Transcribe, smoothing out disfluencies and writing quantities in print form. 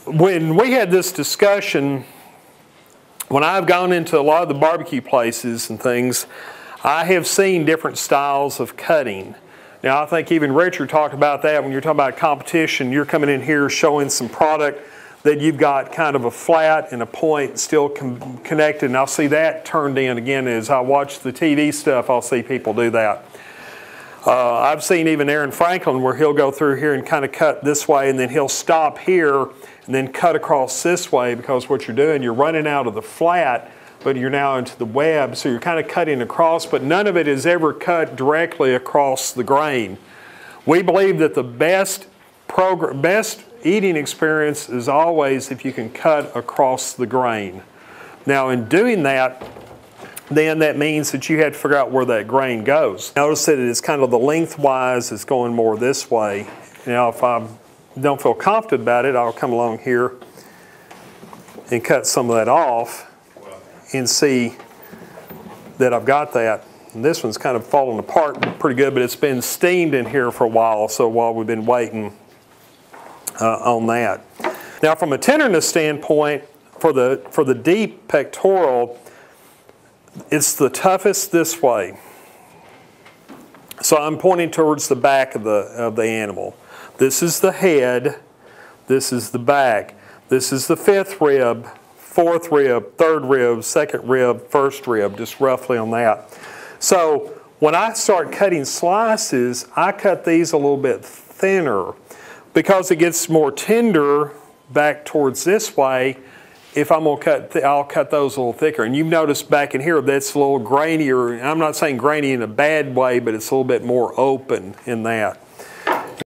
when we had this discussion, when I've gone into a lot of the barbecue places and things, I have seen different styles of cutting. Now, I think even Richard talked about that when you're talking about competition. You're coming in here showing some product that you've got kind of a flat and a point still connected, and I'll see that turned in again as I watch the TV stuff. I'll see people do that. I've seen even Aaron Franklin where he'll go through here and kind of cut this way, and then he'll stop here and then cut across this way, because what you're doing, you're running out of the flat, but you're now into the web, so you're kind of cutting across, but none of it is ever cut directly across the grain. We believe that the best eating experience is always if you can cut across the grain. Now, in doing that, then that means that you have to figure out where that grain goes. Notice that it's kind of the lengthwise is going more this way. Now, if I don't feel confident about it, I'll come along here and cut some of that off and see that I've got that. And this one's kind of falling apart pretty good, but it's been steamed in here for a while, so while we've been waiting on that. Now, from a tenderness standpoint, for the deep pectoral, it's the toughest this way. So I'm pointing towards the back of the animal. This is the head. This is the back. This is the fifth rib, fourth rib, third rib, second rib, first rib, just roughly on that. So when I start cutting slices, I cut these a little bit thinner because it gets more tender back towards this way. If I'm going to cut, I'll cut those a little thicker. And you've noticed back in here that's a little grainier. I'm not saying grainy in a bad way, but it's a little bit more open in that.